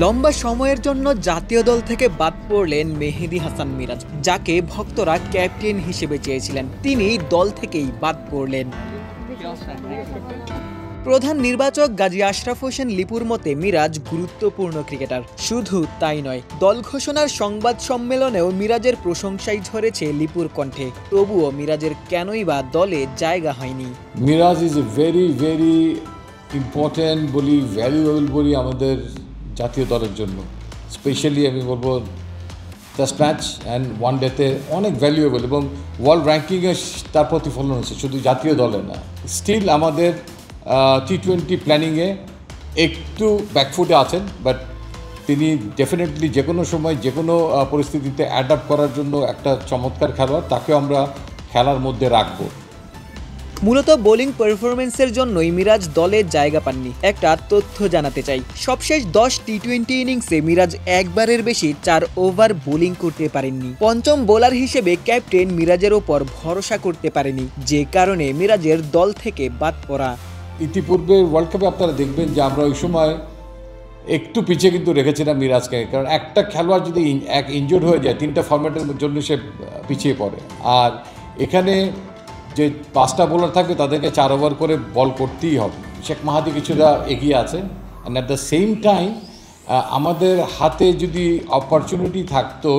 লম্বা সময়ের জন্য জাতীয় দল থেকে বাদ পড়লেন মেহেদী হাসান মিরাজ, যাকে ভক্তরা ক্যাপ্টেন হিসেবে চেয়েছিলেন। তিনি দল থেকেই বাদ পড়লেন। প্রধান নির্বাচক গাজী আশরাফ হোসেন লিপুর মতে মিরাজ গুরুত্বপূর্ণ ক্রিকেটার। শুধু তাই নয়, দল ঘোষণার সংবাদ সম্মেলনেও মিরাজের প্রশংসাই ঝরেছে লিপুর কণ্ঠে। তবুও মিরাজের কেনই বা দলে জায়গা হয়নি। Miraz is a very important বলি, ভ্যালুয়েবল বলি আমাদের জাতীয় দলের জন্য। স্পেশালি আমি বলবো টেস্ট ম্যাচ অ্যান্ড ওয়ান ডেতে অনেক ভ্যালুয়েবল, এবং ওয়ার্ল্ড র্যাঙ্কিংয়ে তার প্রতিফলন হচ্ছে, শুধু জাতীয় দলে না। স্টিল আমাদের টি-20 প্ল্যানিংয়ে একটু ব্যাকফুটে আছেন, বাট তিনি ডেফিনেটলি যে কোনো সময় যে কোনো পরিস্থিতিতে অ্যাডাপ্ট করার জন্য একটা চমৎকার খেলোয়াড়। তাকেও আমরা খেলার মধ্যে রাখবো। মূলত বোলিং পারফরমেন্সের জন্যই মিরাজ দলে জায়গা পাননি। একটা তথ্য জানাতে চাই, সবশেষ 10 টি-20 ইনিংসে মিরাজ একবারের বেশি 4 ওভার বোলিং করতে পারেননি। পঞ্চম বোলার হিসেবে ক্যাপ্টেন মিরাজের ওপর ভরসা করতে পারেনি, যে কারণে মিরাজের দল থেকে বাদ পড়া। ইতিপূর্বে ওয়ার্ল্ড কাপে আপনারা দেখবেন যে আমরা ওই সময় একটু পিছিয়ে কিন্তু রেখেছিলাম মিরাজকে, কারণ একটা খেলোয়াড় যদি ইনজোর্ড হয়ে যায় 3টা ফরম্যাটের জন্য সে পিছিয়ে পড়ে। আর এখানে যে 5টা বোলার থাকবে তাদেরকে 4 ওভার করে বল করতেই হবে। শেখ মাহাদি কিছুটা এগিয়ে আছে, and at the same time আমাদের হাতে যদি অপরচুনিটি থাকতো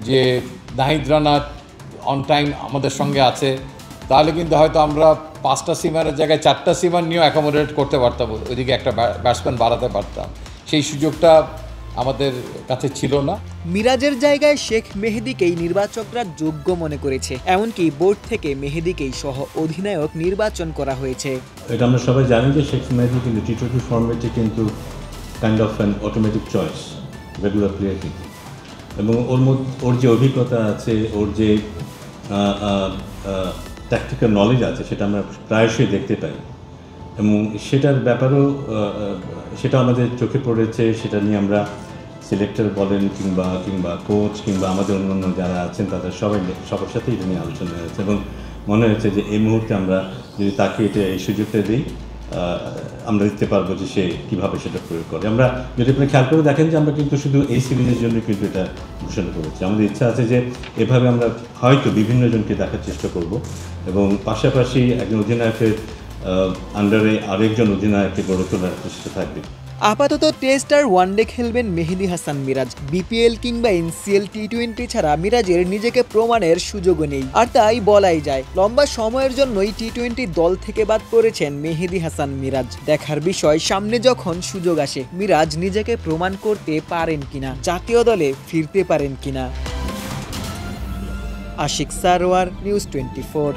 যে নাহিদ রানা অন টাইম আমাদের সঙ্গে আছে, তাহলে কিন্তু হয়তো আমরা 5টা সিমারের জায়গায় 4টা সিমার নিয়েও অ্যাকোমোডেট করতে পারতাম, ওইদিকে একটা ব্যাটসম্যান বাড়াতে পারতাম। সেই সুযোগটা আমাদের কাছে ছিল না। মিরাজের জায়গায় শেখ মেহেদীকেই নির্বাচকরা যোগ্য মনে করেছে, এমনকি বোর্ড থেকে মেহেদীকেই সহ অধিনায়ক নির্বাচন করা হয়েছে। এটা আমরা সবাই জানি যে শেখ মেহেদী কিন্তু টি-20 ফর্মেটে কিন্তু kind of an automatic choice, regular player কিন্তু, এবং ওর যে অভিজ্ঞতা আছে, ওর যে ট্যাকটিক্যাল নলেজ আছে, সেটা আমরা প্রায়শই দেখতে পাই, এবং সেটার ব্যাপারেও সেটা আমাদের চোখে পড়েছে। সেটা নিয়ে আমরা সিলেক্টর বলেন কিংবা কোচ কিংবা আমাদের অন্যান্য যারা আছেন তাদের সবার সাথেই এটা নিয়ে আলোচনা হয়েছে, এবং মনে হয়েছে যে এই মুহূর্তে আমরা যদি তাকে এই সুযোগটা দিই, আমরা দেখতে পারবো যে সে কীভাবে সেটা প্রয়োগ করে। আমরা যদি আপনি খেয়াল করে দেখেন যে আমরা কিন্তু শুধু এই সিরিজের জন্য কিন্তু এটা ঘোষণা করেছি। আমাদের ইচ্ছা আছে যে এভাবে আমরা হয়তো বিভিন্ন জনকে দেখার চেষ্টা করব, এবং পাশাপাশি একজন অধিনায়কের আন্ডারে আরেকজন অধিনায়ককে গড়ে তোলার চেষ্টা থাকবে। আপাতত টেস্ট আর ওয়ানডে খেলবেন মেহেদী হাসান মিরাজ। বিপিএল কিংবা এনসিএল টি-20 ছাড়া মিরাজের নিজেকে প্রমাণের সুযোগও নেই। আর তাই বলাই যায়, লম্বা সময়ের জন্যই টি-20 দল থেকে বাদ পড়েছেন মেহেদী হাসান মিরাজ। দেখার বিষয়, সামনে যখন সুযোগ আসে মিরাজ নিজেকে প্রমাণ করতে পারেন কিনা, জাতীয় দলে ফিরতে পারেন কিনা। আশিক সারোয়ার, নিউজ 24।